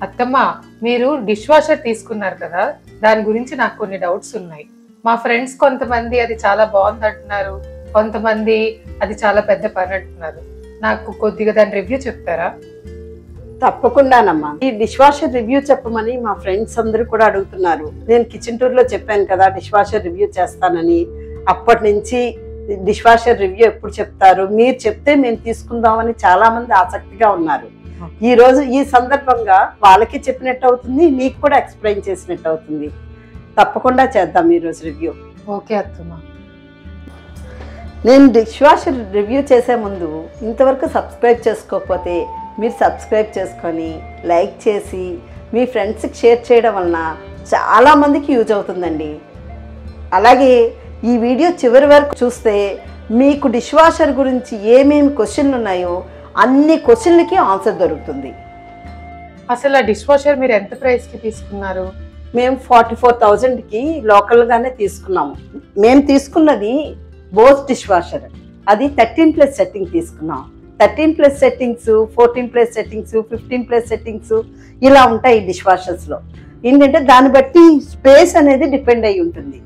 అత్తమ్మ, మీరు dish washer తీసుకున్నారు కదా, దాని గురించి నాకు కొన్ని డౌట్స్ ఉన్నాయి. మా ఫ్రెండ్స్ కొంతమంది అది చాలా బాగుంది అంటున్నారు, కొంతమంది అది చాలా పెద్ద పని అంటున్నారు. నాకు కొద్దిగా దాని రివ్యూ చెప్తారా? తప్పకుండానమ్మా. ఈ డిష్ వాషర్ రివ్యూ చెప్పమని మా ఫ్రెండ్స్ అందరూ కూడా అడుగుతున్నారు. నేను కిచెన్ టూర్ లో చెప్పాను కదా డిష్ వాషర్ రివ్యూ చేస్తానని. అప్పటి నుంచి డిష్ వాషర్ రివ్యూ ఎప్పుడు చెప్తారు, మీరు చెప్తే మేము తీసుకుందామని చాలా మంది ఆసక్తిగా ఉన్నారు. ఈ రోజు ఈ సందర్భంగా వాళ్ళకి చెప్పినట్టు అవుతుంది, మీకు కూడా ఎక్స్ప్లెయిన్ చేసినట్టు అవుతుంది. తప్పకుండా చేద్దాం ఈ రోజు రివ్యూ. ఓకే అత్తమ్మ. నేను డిష్ వాషర్ రివ్యూ చేసే ముందు ఇంతవరకు సబ్స్క్రైబ్ చేసుకోకపోతే మీరు సబ్స్క్రైబ్ చేసుకొని లైక్ చేసి మీ ఫ్రెండ్స్కి షేర్ చేయడం వలన చాలామందికి యూజ్ అవుతుందండి. అలాగే ఈ వీడియో చివరి వరకు చూస్తే మీకు డిష్ వాషర్ గురించి ఏమేమి క్వశ్చన్లు ఉన్నాయో అన్ని క్వశ్చన్లకి ఆన్సర్ దొరుకుతుంది. అసలు ఆ డిష్ వాషర్ మీరు ఎంత ప్రైస్కి తీసుకున్నారు? మేము 44,000కి లోకల్గానే తీసుకున్నాము. మేము తీసుకున్నది బోస్ డిష్ వాషర్, అది 13+ సెట్టింగ్ తీసుకున్నాం. 13+ సెట్టింగ్స్, 14+ సెట్టింగ్స్, 15+ సెట్టింగ్స్ ఇలా ఉంటాయి డిష్ వాషర్స్లో. ఏంటంటే దాన్ని బట్టి స్పేస్ అనేది డిపెండ్ అయి ఉంటుంది.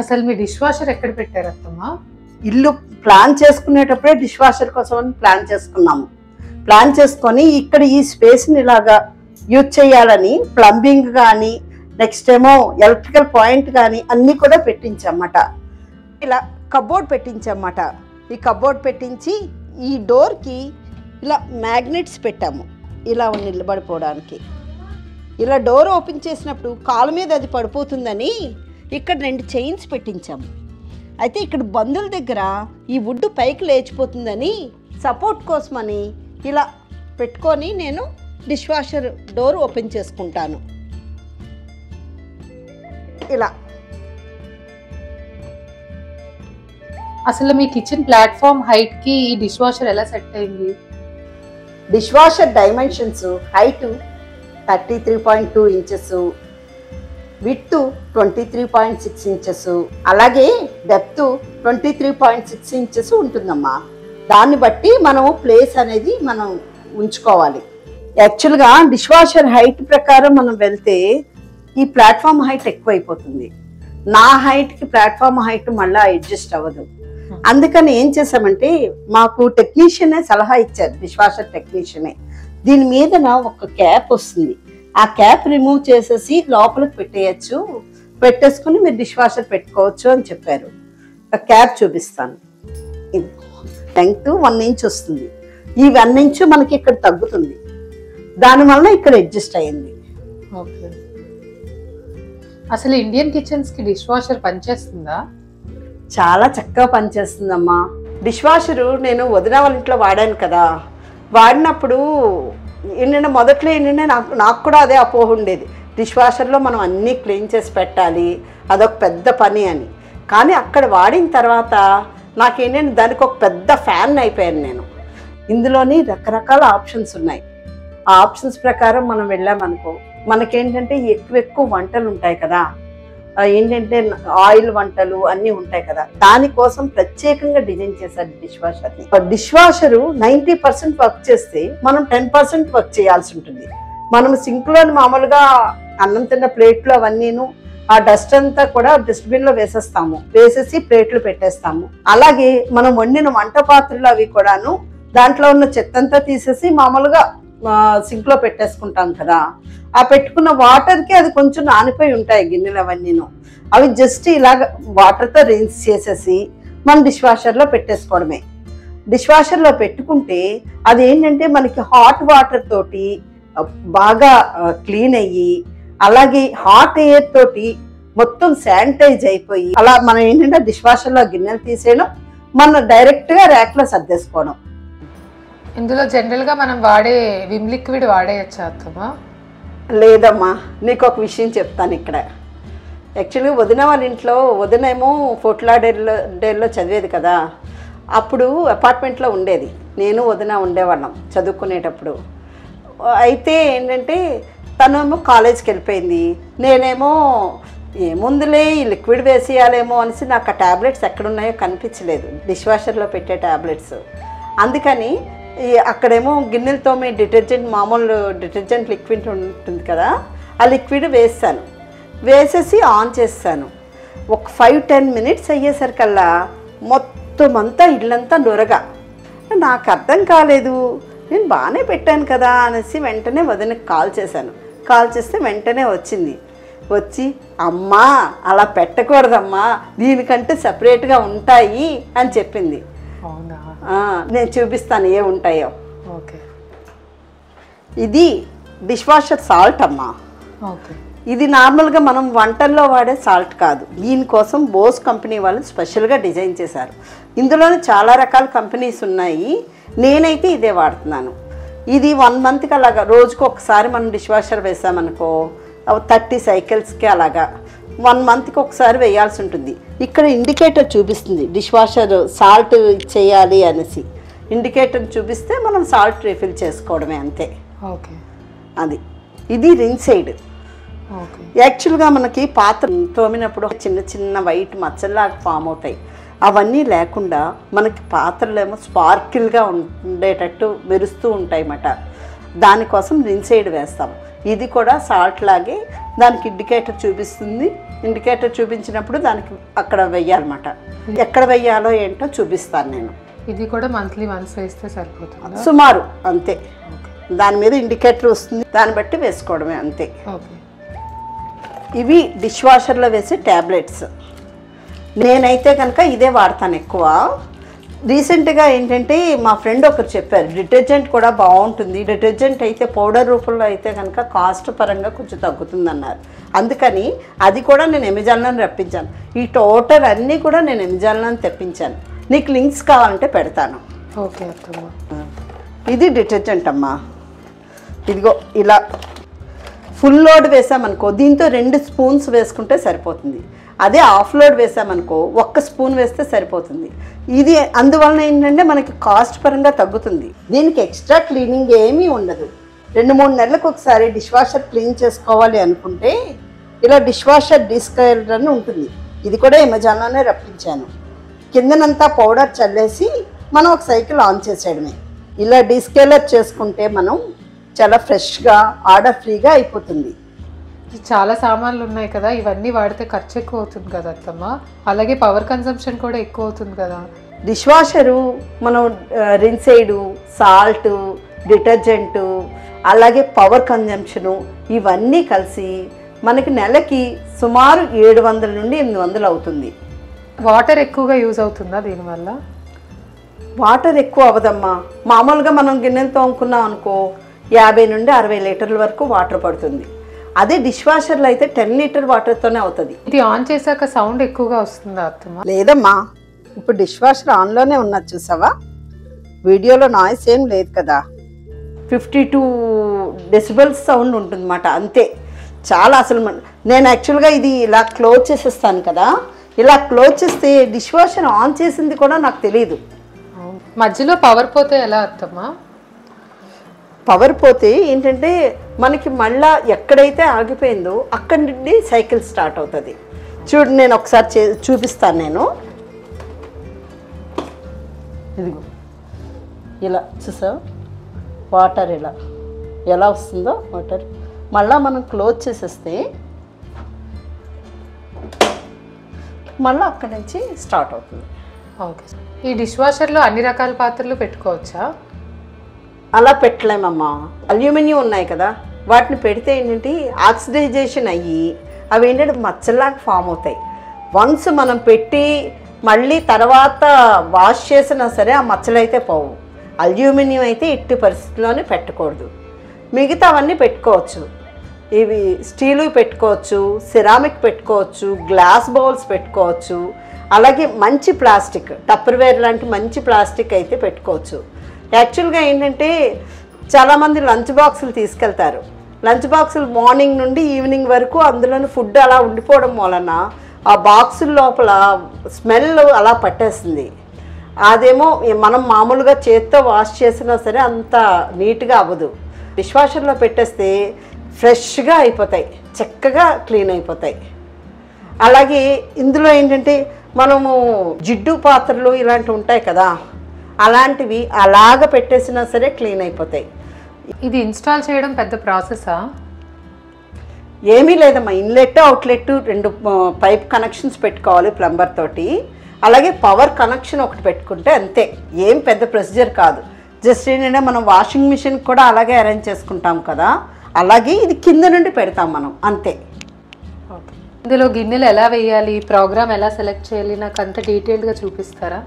అసలు మీ డిష్ వాషర్ ఎక్కడ పెట్టారు అత్తమ్మ? ఇల్లు ప్లాన్ చేసుకునేటప్పుడే డిష్ వాషర్ కోసం అని ప్లాన్ చేసుకున్నాము. ప్లాన్ చేసుకొని ఇక్కడ ఈ స్పేస్ని ఇలాగా యూజ్ చేయాలని ప్లంబింగ్ కానీ నెక్స్ట్ ఏమో ఎలక్ట్రికల్ పాయింట్ కానీ అన్నీ కూడా పెట్టించన్నమాట. ఇలా కబోర్డ్ పెట్టించన్నమాట. ఈ కబోర్డ్ పెట్టించి ఈ డోర్కి ఇలా మ్యాగ్నెట్స్ పెట్టాము, ఇలా నిలబడిపోవడానికి. ఇలా డోర్ ఓపెన్ చేసినప్పుడు కాలు మీద అది పడిపోతుందని ఇక్కడ 2 చైన్స్ పెట్టించాము. అయితే ఇక్కడ బందుల దగ్గర ఈ వుడ్ పైకి లేచిపోతుందని సపోర్ట్ కోసమని ఇలా పెట్టుకొని నేను డిష్ వాషర్ డోర్ ఓపెన్ చేసుకుంటాను. ఇలా అసలు మీ కిచెన్ ప్లాట్ఫామ్ హైట్ కి ఈ డిష్ వాషర్ ఎలా సెట్ అయింది? Dish washer dimensions height 33.2 inches, width 23.6 inches, అలాగే డెప్త్ 23.6 ఇంచెస్ ఉంటుందమ్మా. దాన్ని బట్టి మనం ప్లేస్ అనేది మనం ఉంచుకోవాలి. యాక్చువల్గా డిష్ వాషర్ హైట్ ప్రకారం మనం వెళ్తే ఈ ప్లాట్ఫామ్ హైట్ ఎక్కువైపోతుంది. నా హైట్కి ప్లాట్ఫామ్ హైట్ మళ్ళీ అడ్జస్ట్ అవ్వదు. అందుకని ఏం చేసామంటే మాకు టెక్నీషియనే సలహా ఇచ్చారు, డిష్ వాషర్ టెక్నీషియనే. దీని మీదన ఒక క్యాప్ వస్తుంది, ఆ క్యాప్ రిమూవ్ చేసేసి లోపలికి పెట్టేయచ్చు, పెట్టేసుకుని మీరు డిష్ వాషర్ పెట్టుకోవచ్చు అని చెప్పారు. ఆ క్యాప్ చూపిస్తాను. ఇది లెంగ్త్ 1 ఇంచ్ వస్తుంది. ఈ 1 ఇంచ్ మనకి ఇక్కడ తగ్గుతుంది, దానివల్ల ఇక్కడ అడ్జస్ట్ అయ్యింది. ఓకే. అసలు ఇండియన్ కిచెన్స్ కి డిష్ వాషర్ పనిచేస్తుందా? చాలా చక్కగా పనిచేస్తుందమ్మా. డిష్ వాషరు నేను వదిన వాళ్ళ ఇంట్లో వాడాను కదా, వాడినప్పుడు ఏంటంటే మొదట్లో ఏంటంటే నాకు కూడా అదే అపోహ ఉండేది, డిష్ వాషర్లో మనం అన్నీ క్లీన్ చేసి పెట్టాలి, అదొక పెద్ద పని అని. కానీ అక్కడ వాడిన తర్వాత నాకేంటంటే దానికి ఒక పెద్ద ఫ్యాన్ అయిపోయాను నేను. ఇందులోని రకరకాల ఆప్షన్స్ ఉన్నాయి. ఆ ఆప్షన్స్ ప్రకారం మనం వెళ్ళామనుకో మనకేంటంటే ఎక్కువ వంటలు ఉంటాయి కదా, ఏంటంటే ఆయిల్ వంటలు అన్నీ ఉంటాయి కదా, దానికోసం ప్రత్యేకంగా డిజైన్ చేశారు డిష్ వాషర్ని. డిష్ వాషరు 90% వర్క్ చేస్తే మనం 10% వర్క్ చేయాల్సి ఉంటుంది. మనం సింక్లోని మామూలుగా అన్నం తిన్న ప్లేట్లు అవన్నీను ఆ డస్ట్ అంతా కూడా డస్ట్బిన్లో వేసేస్తాము, వేసేసి ప్లేట్లు పెట్టేస్తాము. అలాగే మనం వండిన వంట పాత్రలు అవి కూడాను దాంట్లో ఉన్న చెత్త అంతా తీసేసి మామూలుగా సింక్లో పెట్టేసుకుంటాం కదా. ఆ పెట్టుకున్న వాటర్కి అది కొంచెం నానిపోయి ఉంటాయి గిన్నెలు అవన్నీను, అవి జస్ట్ ఇలాగ వాటర్తో రిన్స్ చేసేసి మనం డిష్ వాషర్లో పెట్టేసుకోవడమే. డిష్ వాషర్లో పెట్టుకుంటే అది ఏంటంటే మనకి హాట్ వాటర్ తోటి బాగా క్లీన్ అయ్యి, అలాగే హాట్ ఎయిర్ తోటి మొత్తం శానిటైజ్ అయిపోయి, అలా మనం ఏంటంటే డిష్ వాషర్లో గిన్నెలు తీసేయడం, మనం డైరెక్ట్గా ర్యాక్లో సర్దేసుకోవడం. ఇందులో జనరల్ గా మనం వాడే విమ్ లిక్విడ్ వాడేయచ్చా అత్తమ్మా? లేదమ్మా, నీకు ఒక విషయం చెప్తాను ఇక్కడ. యాక్చువల్గా వదిన వాళ్ళ ఇంట్లో వదినేమో ఫోట్లాడేర్లో చదివేది కదా, అప్పుడు అపార్ట్మెంట్లో ఉండేది, నేను వదిన ఉండేవాళ్ళం చదువుకునేటప్పుడు. అయితే ఏంటంటే తనేమో కాలేజ్కి వెళ్ళిపోయింది, నేనేమో ఏముందులే ఈ లిక్విడ్ వేసేయాలేమో అనేసి నాకు ఆ ట్యాబ్లెట్స్ ఎక్కడున్నాయో కనిపించలేదు, డిష్ వాషర్లో పెట్టే ట్యాబ్లెట్స్. అందుకని అక్కడేమో గిన్నెలతో మీ డిటర్జెంట్ మామూలు డిటర్జెంట్ లిక్విడ్ ఉంటుంది కదా, ఆ లిక్విడ్ వేసేసి ఆన్ చేస్తాను. ఒక 5-10 మినిట్స్ అయ్యేసరికల్లా మొత్తం అంతా ఇల్లంతా నొరగా. నాకు అర్థం కాలేదు, నేను బాగానే పెట్టాను కదా అనేసి వెంటనే వదినకి కాల్ చేశాను. కాల్ చేస్తే వెంటనే వచ్చి అమ్మా అలా పెట్టకూడదమ్మా, దీనికంటే సపరేట్గా ఉంటాయి అని చెప్పింది. అవునా? నేను చూపిస్తాను ఏ ఉంటాయో. ఓకే. ఇది డిష్ వాషర్ సాల్ట్ అమ్మా. ఓకే. ఇది నార్మల్గా మనం వంటల్లో వాడే సాల్ట్ కాదు, దీనికోసం బోస్ కంపెనీ వాళ్ళు స్పెషల్గా డిజైన్ చేశారు. ఇందులోనే చాలా రకాల కంపెనీస్ ఉన్నాయి, నేనైతే ఇదే వాడుతున్నాను. ఇది 1 మంత్కి అలాగా రోజుకు ఒకసారి మనం డిష్ వాషర్ వేసామనుకో 30 సైకిల్స్కి అలాగా 1 మంత్కి ఒకసారి వేయాల్సి ఉంటుంది. ఇక్కడ ఇండికేటర్ చూపిస్తుంది డిష్ వాషర్ సాల్ట్ చేయాలి అనేసి. ఇండికేటర్ చూపిస్తే మనం సాల్ట్ రీఫిల్ చేసుకోవడమే అంతే. ఓకే. ఇది రిన్ సైడ్. ఓకే. యాక్చువల్గా మనకి పాత్ర తోమినప్పుడు చిన్న చిన్న వైట్ మచ్చల్లాగా ఫామ్ అవుతాయి, అవన్నీ లేకుండా మనకి పాత్రలేమో స్పార్కిల్గా ఉండేటట్టు మెరుస్తూ ఉంటాయి అన్నమాట. దానికోసం రిన్ సైడ్ వేస్తాం. ఇది కూడా సాల్ట్ లాగే దానికి ఇండికేటర్ చూపిస్తుంది. ఇండికేటర్ చూపించినప్పుడు దానికి అక్కడ వెయ్యాలన్నమాట. ఎక్కడ వెయ్యాలో ఏంటో చూపిస్తాను నేను. ఇది కూడా మంత్లీ వన్స్ వేస్తే సరిపోతుంది సుమారు అంతే. దాని మీద ఇండికేటర్ వస్తుంది, దాన్ని బట్టి వేసుకోవడమే అంతే. ఓకే. ఇవి డిష్ వాషర్లో వేసే ట్యాబ్లెట్స్. నేనైతే కనుక ఇదే వాడతాను ఎక్కువ. రీసెంట్గా ఏంటంటే మా ఫ్రెండ్ ఒకరు చెప్పారు డిటర్జెంట్ కూడా బాగుంటుంది, డిటర్జెంట్ అయితే పౌడర్ రూపంలో అయితే కనుక కాస్ట్ పరంగా కొంచెం తగ్గుతుందన్నారు. అందుకని అది కూడా నేను అమెజాన్లో రప్పించాను. ఈ టోటల్ అన్నీ కూడా నేను అమెజాన్లో తెప్పించాను. నీకు లింక్స్ కావాలంటే పెడతాను. ఓకే. ఇది డిటర్జెంట్ అమ్మా. ఇదిగో ఇలా ఫుల్ లోడ్ వేసామనుకో దీంతో 2 స్పూన్స్ వేసుకుంటే సరిపోతుంది. అదే హాఫ్ లోడ్ వేసామనుకో 1 స్పూన్ వేస్తే సరిపోతుంది. ఇది అందువలన ఏంటంటే మనకి కాస్ట్ పరంగా తగ్గుతుంది. దీనికి ఎక్స్ట్రా క్లీనింగ్ ఏమీ ఉండదు. 2-3 నెలలకు ఒకసారి డిష్ వాషర్ క్లీన్ చేసుకోవాలి అనుకుంటే ఇలా డిష్ వాషర్ డిస్కైలర్ అని ఉంటుంది. ఇది కూడా అమెజాన్లోనే రప్పించాను. కిందనంతా పౌడర్ చల్లేసి మనం ఒక సైకిల్ ఆన్ చేసేయడమే. ఇలా డిస్కైలర్ చేసుకుంటే మనం చాలా ఫ్రెష్గా ఆర్డర్ ఫ్రీగా అయిపోతుంది. చాలా సామాన్లు ఉన్నాయి కదా, ఇవన్నీ వాడితే ఖర్చు ఎక్కువ అవుతుంది కదా అత్తమ్మ, అలాగే పవర్ కన్సంప్షన్ కూడా ఎక్కువ అవుతుంది కదా. డిష్ వాషరు మనం రిన్సైడు, సాల్ట్, డిటర్జెంటు, అలాగే పవర్ కన్జంప్షను ఇవన్నీ కలిసి మనకి నెలకి సుమారు 700 నుండి 800 అవుతుంది. వాటర్ ఎక్కువగా యూజ్ అవుతుందా దీనివల్ల? వాటర్ ఎక్కువ అవ్వదమ్మా. మామూలుగా మనం గిన్నెలు తోముకున్నాం అనుకో 50 నుండి 60 లీటర్ల వరకు వాటర్ పడుతుంది. అదే డిష్ వాషర్లో అయితే 10 లీటర్ వాటర్తోనే అవుతుంది. ఇది ఆన్ చేశాక సౌండ్ ఎక్కువగా వస్తుందా అత్తమ్మ? లేదమ్మా, ఇప్పుడు డిష్ వాషర్ ఆన్లోనే ఉన్నది చూసావా, వీడియోలో నాయిస్ ఏం లేదు కదా. 52 డెసిబెల్స్ సౌండ్ ఉంటుందన్నమాట అంతే. చాలా అసలు నేను యాక్చువల్గా ఇది ఇలా క్లోజ్ చేసేస్తాను కదా, ఇలా క్లోజ్ చేస్తే డిష్ వాషర్ ఆన్ చేసింది కూడా నాకు తెలియదు. మధ్యలో పవర్ పోతే ఎలా అత్తమ్మా? పవర్ పోతే ఏంటంటే మనకి మళ్ళా ఎక్కడైతే ఆగిపోయిందో అక్కడి నుండి సైకిల్ స్టార్ట్ అవుతుంది. చూడు నేను ఒకసారి చూపిస్తాను. నేను ఇదిగో ఇలా చూసావు వాటర్ ఎలా వస్తుందో వాటర్. మళ్ళీ మనం క్లోజ్ చేసేస్తే మళ్ళీ అక్కడి నుంచి స్టార్ట్ అవుతుంది. ఓకే. ఈ డిష్ వాషర్లో అన్ని రకాల పాత్రలు పెట్టుకోవచ్చా? అలా పెట్టలేమమ్మా. అల్యూమినియం ఉన్నాయి కదా, వాటిని పెడితే ఏంటంటే ఆక్సిడైజేషన్ అయ్యి అవి ఏంటంటే మచ్చల్లాగా ఫామ్ అవుతాయి. వన్స్ మనం పెట్టి మళ్ళీ తర్వాత వాష్ చేసినా సరే ఆ మచ్చలు అయితే పోవు. అల్యూమినియం అయితే ఎట్టి పరిస్థితుల్లోనే పెట్టకూడదు. మిగతా అవన్నీ పెట్టుకోవచ్చు. ఇవి స్టీలు పెట్టుకోవచ్చు, సిరామిక్ పెట్టుకోవచ్చు, గ్లాస్ బౌల్స్ పెట్టుకోవచ్చు, అలాగే మంచి ప్లాస్టిక్ టప్పర్వేర్ లాంటి మంచి ప్లాస్టిక్ అయితే పెట్టుకోవచ్చు. యాక్చువల్గా ఏంటంటే చాలామంది లంచ్ బాక్సులు తీసుకెళ్తారు. లంచ్ బాక్సులు మార్నింగ్ నుండి ఈవినింగ్ వరకు అందులోని ఫుడ్ అలా ఉండిపోవడం వలన ఆ బాక్సుల లోపల స్మెల్ అలా పట్టేస్తుంది. అదేమో మనం మామూలుగా చేత్తో వాష్ చేసినా సరే అంత నీట్గా అవ్వదు. డిష్ వాషర్లో పెట్టేస్తే ఫ్రెష్గా అయిపోతాయి, చక్కగా క్లీన్ అయిపోతాయి. అలాగే ఇందులో ఏంటంటే మనము జిడ్డు పాత్రలు ఇలాంటివి ఉంటాయి కదా, అలాంటివి అలాగ పెట్టేసినా సరే క్లీన్ అయిపోతాయి. ఇది ఇన్స్టాల్ చేయడం పెద్ద ప్రాసెసా? ఏమీ లేదమ్మా, ఇన్లెట్ అవుట్లెట్ 2 పైప్ కనెక్షన్స్ పెట్టుకోవాలి ప్లంబర్ తోటి. అలాగే పవర్ కనెక్షన్ ఒకటి పెట్టుకుంటే అంతే, ఏం పెద్ద ప్రొసీజర్ కాదు. జస్ట్ ఏంటంటే మనం వాషింగ్ మిషన్ కూడా అలాగే అరేంజ్ చేసుకుంటాం కదా, అలాగే ఇది కింద నుండి పెడతాం మనం, అంతే. ఇందులో గిన్నెలు ఎలా వేయాలి, ప్రోగ్రామ్ ఎలా సెలెక్ట్ చేయాలి, నాకు అంత డీటెయిల్డ్గా చూపిస్తారా?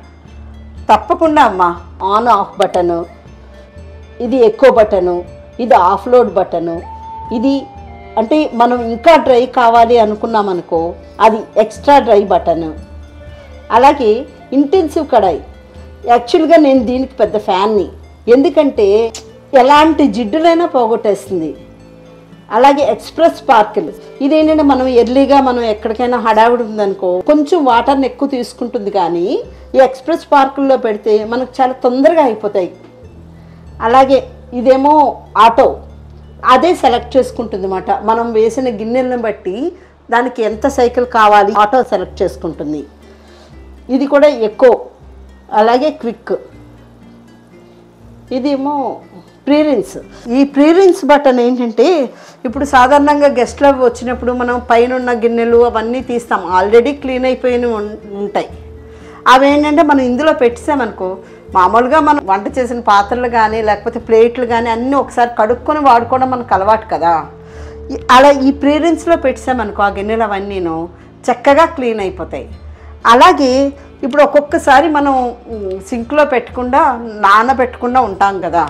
తప్పకుండా అమ్మా. ఆన్ ఆఫ్ బటను, ఇది ఎకో బటను, ఇది ఆఫ్ లోడ్ బటను, ఇది అంటే మనం ఇంకా డ్రై కావాలి అనుకున్నాం అనుకో అది ఎక్స్ట్రా డ్రై బటను. అలాగే ఇంటెన్సివ్ కడాయి, యాక్చువల్గా నేను దీనికి పెద్ద ఫ్యాన్ని, ఎందుకంటే ఎలాంటి జిడ్డులైనా పోగొట్టేస్తుంది. అలాగే ఎక్స్ప్రెస్ స్పార్కిల్, ఇదేంటంటే మనం ఎర్లీగా మనం ఎక్కడికైనా హడావిడి ఉందనుకో కొంచెం వాటర్ని ఎక్కువ తీసుకుంటుంది, కానీ ఈ ఎక్స్ప్రెస్ స్పార్కిల్లో పెడితే మనకు చాలా తొందరగా అయిపోతాయి. అలాగే ఇదేమో ఆటో, అదే సెలెక్ట్ చేసుకుంటుంది అన్నమాట. మనం వేసిన గిన్నెలను బట్టి దానికి ఎంత సైకిల్ కావాలి ఆటో సెలెక్ట్ చేసుకుంటుంది. ఇది కూడా ఎక్కువ. అలాగే క్విక్, ఇదేమో ప్రీరిన్స్. ఈ ప్రీరిన్స్ బటన్ ఏంటంటే ఇప్పుడు సాధారణంగా గెస్ట్లు వచ్చినప్పుడు మనం పైన ఉన్న గిన్నెలు అవన్నీ తీస్తాం, ఆల్రెడీ క్లీన్ అయిపోయినవి ఉంటాయి. అవి ఏంటంటే మనం ఇందులో పెట్టామనుకో మామూలుగా మనం వంట చేసిన పాత్రలు కానీ లేకపోతే ప్లేట్లు కానీ అన్నీ ఒకసారి కడుక్కొని వాడుకోవడం మనకు అలవాటు కదా. అలా ఈ ప్రీరిన్స్లో పెట్టామనుకో ఆ గిన్నెలు అవన్నీను చక్కగా క్లీన్ అయిపోతాయి. అలాగే ఇప్పుడు ఒక్కొక్కసారి మనం సింక్లో పెట్టకుండా నానబెట్టకుండా ఉంటాం కదా,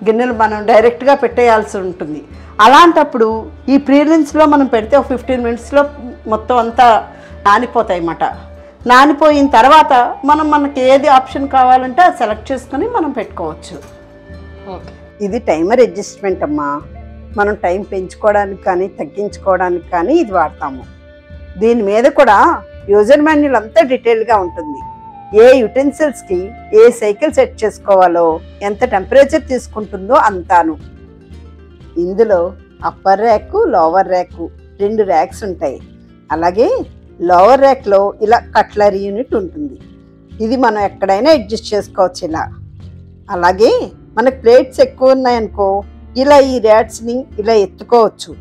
గిన్నెలు మనం డైరెక్ట్గా పెట్టేయాల్సి ఉంటుంది. అలాంటప్పుడు ఈ ప్రీరిన్స్లో మనం పెడితే ఒక 15 మినిట్స్లో మొత్తం అంతా నానిపోతాయి అన్నమాట. నానిపోయిన తర్వాత మనకి ఏది ఆప్షన్ కావాలంటే అది సెలెక్ట్ చేసుకొని మనం పెట్టుకోవచ్చు. ఓకే, ఇది టైమర్ అడ్జస్ట్మెంట్ అమ్మా. మనం టైం పెంచుకోవడానికి కానీ తగ్గించుకోవడానికి కానీ ఇది వాడతాము. దీని మీద కూడా యూజర్ మాన్యువల్ అంతా డీటెయిల్గా ఉంటుంది. ఏ యుటెన్సిల్స్కి ఏ సైకిల్ సెట్ చేసుకోవాలో, ఎంత టెంపరేచర్ తీసుకుంటుందో అంతాను. ఇందులో upper rack, lower rack 2 racks ఉంటాయి. అలాగే లోవర్ ర్యాక్లో ఇలా కట్లరీ యూనిట్ ఉంటుంది. ఇది మనం ఎక్కడైనా అడ్జస్ట్ చేసుకోవచ్చు ఇలా. అలాగే మనకు ప్లేట్స్ ఎక్కువ ఉన్నాయనుకో ఇలా ఈ ర్యాట్స్ని ఇలా ఎత్తుకోవచ్చు.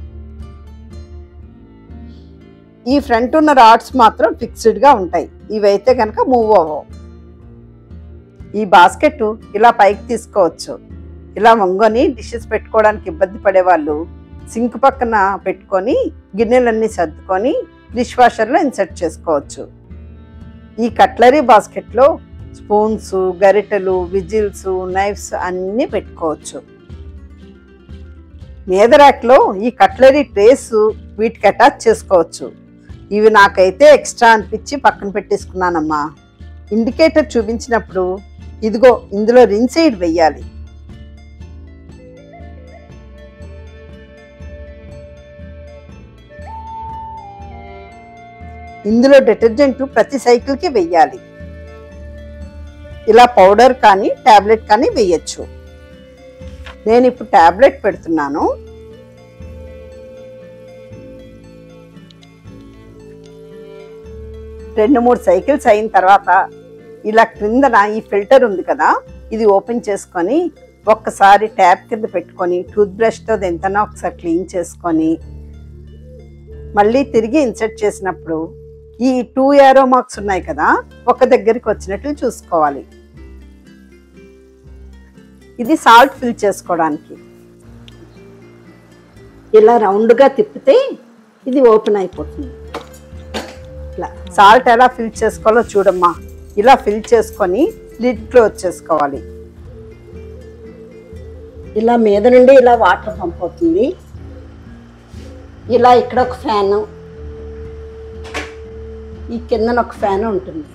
ఈ ఫ్రంట్ ఉన్న రాడ్స్ మాత్రం ఫిక్స్డ్గా ఉంటాయి, ఇవైతే కనుక మూవ్ అవ్వవు. ఈ బాస్కెట్ ఇలా పైకి తీసుకోవచ్చు. ఇలా వంగొని డిషెస్ పెట్టుకోవడానికి ఇబ్బంది పడేవాళ్ళు సింక్ పక్కన పెట్టుకొని గిన్నెలన్నీ సర్దుకొని డిష్ వాషర్లో ఇన్సర్ట్ చేసుకోవచ్చు. ఈ కట్లరీ బాస్కెట్లో స్పూన్స్, గరిటెలు, విజిల్స్, నైఫ్స్ అన్నీ పెట్టుకోవచ్చు. మీద ర్యాక్లో ఈ కట్లరీ ట్రేస్ వీటికి అటాచ్ చేసుకోవచ్చు. ఇవి నాకైతే ఎక్స్ట్రా అనిపించి పక్కన పెట్టేసుకున్నానమ్మా. ఇండికేటర్ చూపించినప్పుడు ఇదిగో ఇందులో రిన్సైడ్ వెయ్యాలి. ఇందులో డిటర్జెంట్ ప్రతి సైకిల్కి వెయ్యాలి. ఇలా పౌడర్ కానీ టాబ్లెట్ కానీ వేయచ్చు. నేను ఇప్పుడు టాబ్లెట్ పెడుతున్నాను. రెండు మూడు సైకిల్స్ అయిన తర్వాత ఇలా క్రిందన ఈ ఫిల్టర్ ఉంది కదా, ఇది ఓపెన్ చేసుకొని ఒక్కసారి ట్యాప్ కింద పెట్టుకొని టూత్ బ్రష్తో ఎంతనా ఒకసారి క్లీన్ చేసుకొని మళ్ళీ తిరిగి ఇన్సర్ట్ చేసినప్పుడు ఈ 2 యారో మార్క్స్ ఉన్నాయి కదా, ఒక దగ్గరికి వచ్చినట్లు చూసుకోవాలి. ఇది సాల్ట్ ఫిల్ చేసుకోవడానికి. ఇలా రౌండ్గా తిప్పితే ఇది ఓపెన్ అయిపోతుంది. ఇలా సాల్ట్ ఎలా ఫిల్ చేసుకోవాలో చూడమ్మా. ఇలా ఫిల్ చేసుకొని లిడ్ క్లోజ్ చేసుకోవాలి. ఇలా మీద నుండి ఇలా వాటర్ పంప్ అవుతుంది. ఇలా ఇక్కడ ఒక ఫ్యాను, ఈ కిందన ఒక ఫ్యాన్ ఉంటుంది.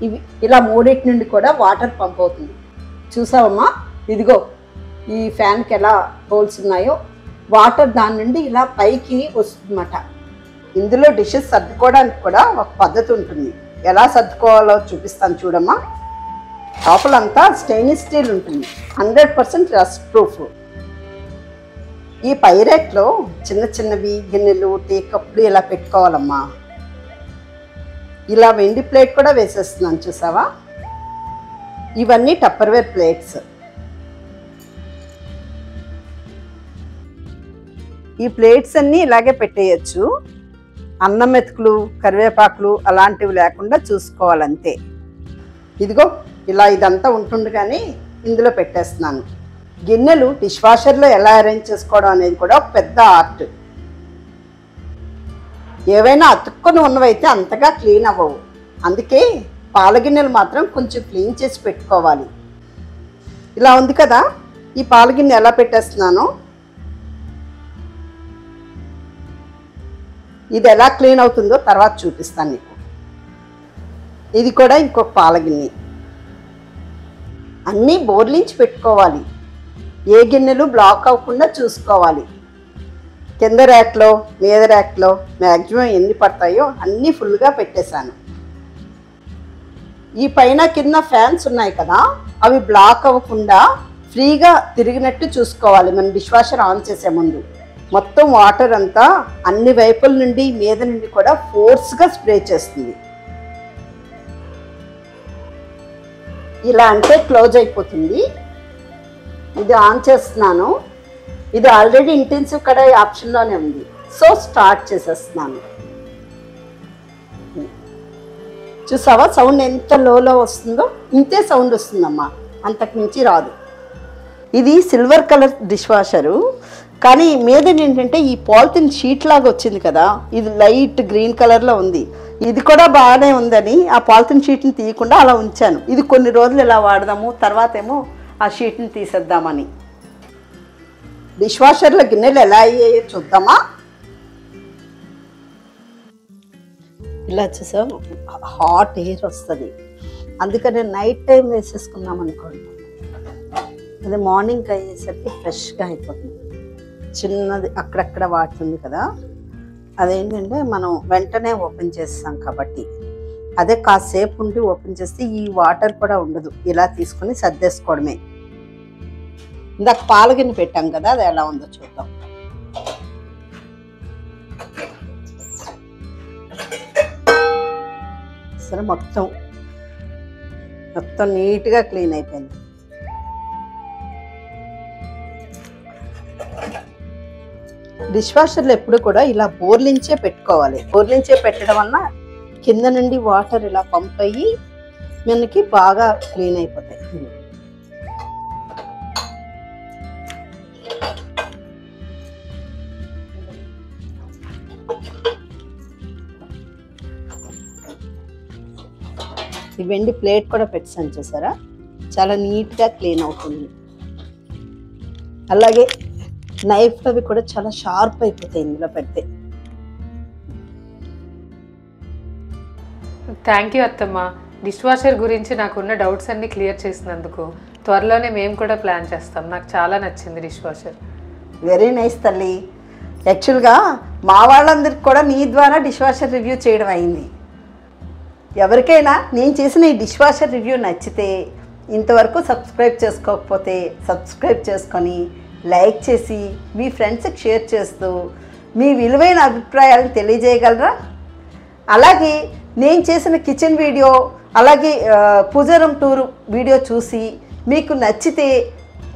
ఇవి ఇలా మూడింటి నుండి కూడా వాటర్ పంప్ అవుతుంది. చూసావమ్మా, ఇదిగో ఈ ఫ్యాన్కి ఎలా హోల్స్ ఉన్నాయో వాటర్ దాని నుండి ఇలా పైకి వస్తుందన్నమాట. ఇందులో డిషెస్ సర్దుకోవడానికి కూడా ఒక పద్ధతి ఉంటుంది. ఎలా సర్దుకోవాలో చూపిస్తాను చూడమ్మా. లోపలంతా స్టెయిన్లెస్ స్టీల్ ఉంటుంది, 100% రస్ట్ ప్రూఫ్. ఈ పైరెట్లో చిన్న చిన్నవి గిన్నెలు, టీ కప్పులు ఇలా పెట్టుకోవాలమ్మా. ఇలా వెండి ప్లేట్ కూడా వేసేస్తున్నాను చూసావా. ఇవన్నీ టప్పర్వేర్ ప్లేట్స్. ఈ ప్లేట్స్ అన్నీ ఇలాగే పెట్టేయచ్చు. అన్నం మెతుకులు, కరివేపాకులు అలాంటివి లేకుండా చూసుకోవాలంతే. ఇదిగో ఇలా ఇదంతా ఉంటుండగానే ఇందులో పెట్టేస్తున్నాను. గిన్నెలు డిష్ వాషర్లో ఎలా అరేంజ్ చేసుకోవడం అనేది కూడా ఒక పెద్ద ఆర్ట్. ఏవైనా అతుక్కొని ఉన్నవైతే అంతగా క్లీన్ అవ్వవు. అందుకే పాల గిన్నెలు మాత్రం కొంచెం క్లీన్ చేసి పెట్టుకోవాలి. ఇలా ఉంది కదా, ఈ పాల గిన్నె ఎలా పెట్టేస్తున్నాను, ఇది ఎలా క్లీన్ అవుతుందో తర్వాత చూపిస్తాను నీకు. ఇది కూడా ఇంకొక పాల గిన్నె. అన్నీ బోర్లించి పెట్టుకోవాలి. ఏ గిన్నెలు బ్లాక్ అవ్వకుండా చూసుకోవాలి. కింద ర్యాక్లో మీద ర్యాక్లో మ్యాక్సిమం ఎన్ని పడతాయో అన్నీ ఫుల్గా పెట్టేశాను. ఈ పైన కింద ఫ్యాన్స్ ఉన్నాయి కదా, అవి బ్లాక్ అవ్వకుండా ఫ్రీగా తిరిగినట్టు చూసుకోవాలి. మనం డిష్ వాషర్ ఆన్ చేసే ముందు మొత్తం వాటర్ అంతా అన్ని వైపుల నుండి మీద నుండి కూడా ఫోర్స్గా స్ప్రే చేస్తుంది. ఇలా అంటే క్లోజ్ అయిపోతుంది. ఇది ఆన్ చేస్తున్నాను. ఇది ఆల్రెడీ ఇంటెన్సివ్ కడాయి ఆప్షన్లోనే ఉంది, సో స్టార్ట్ చేసేస్తున్నాను. చూసావా సౌండ్ ఎంత లోలో వస్తుందో? ఇంతే సౌండ్ వస్తుందమ్మా, అంతకు మించి రాదు. ఇది సిల్వర్ కలర్ డిష్ వాషరు, కానీ మీద ఏంటంటే ఈ పాలిథిన్ షీట్ లాగా వచ్చింది కదా, ఇది లైట్ గ్రీన్ కలర్లో ఉంది. ఇది కూడా బాగానే ఉందని ఆ పాలిథిన్ షీట్ని తీయకుండా అలా ఉంచాను. ఇది కొన్ని రోజులు ఇలా వాడదాము, తర్వాత ఏమో ఆ షీట్ని తీసేద్దామని. డిష్ వాషర్లో గిన్నెలు ఎలా అయ్యాయో చూద్దామా? ఇలా చూసాం, హాట్ ఎయిర్ వస్తుంది. అందుకని నైట్ టైం వేసేసుకున్నాం అనుకోండి, అది మార్నింగ్ అయ్యేసరికి ఫ్రెష్గా అయిపోతుంది. చిన్నది అక్కడక్కడ వాడుతుంది కదా, అదేంటంటే మనం వెంటనే ఓపెన్ చేస్తాం కాబట్టి. అదే కాసేపు ఉండి ఓపెన్ చేస్తే ఈ వాటర్ కూడా ఉండదు. ఇలా తీసుకొని సర్దేసుకోవడమే. ఇందాక పాల గిన్నె పెట్టాం కదా, అది ఎలా ఉందో చూద్దాం. సరే, మొత్తం నీట్గా క్లీన్ అయిపోయింది. డిష్ వాషర్లు ఎప్పుడు కూడా ఇలా బోర్లించే పెట్టుకోవాలి. బోర్లించే పెట్టడం వల్ల కింద నుండి వాటర్ ఇలా పంప్ అయ్యి మనకి బాగా క్లీన్ అయిపోతాయి. ఈ వెండి ప్లేట్ కూడా పెట్టాను చూసారా, చాలా నీట్గా క్లీన్ అవుతుంది. అలాగే నైఫ్ అవి కూడా చాలా షార్ప్ అయిపోతాయి ఇందులో పెడితే. థ్యాంక్ యూ అత్తమ్మ, డిష్ వాషర్ గురించి నాకున్న డౌట్స్ అన్ని క్లియర్ చేసినందుకు. త్వరలోనే మేము కూడా ప్లాన్ చేస్తాం. నాకు చాలా నచ్చింది డిష్ వాషర్. వెరీ నైస్ తల్లి. యాక్చువల్గా మా వాళ్ళందరికీ కూడా నీ ద్వారా డిష్ వాషర్ రివ్యూ చేయడం అయింది. ఎవరికైనా నేను చేసిన ఈ డిష్ వాషర్ రివ్యూ నచ్చితే, ఇంతవరకు సబ్స్క్రైబ్ చేసుకోకపోతే సబ్స్క్రైబ్ చేసుకొని లైక్ చేసి మీ ఫ్రెండ్స్కి షేర్ చేస్తూ మీ విలువైన అభిప్రాయాలను తెలియజేయగలరా? అలాగే నేను చేసిన కిచెన్ వీడియో, అలాగే పూజారం టూర్ వీడియో చూసి మీకు నచ్చితే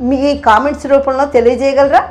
మీ కామెంట్స్ రూపంలో తెలియజేయగలరా?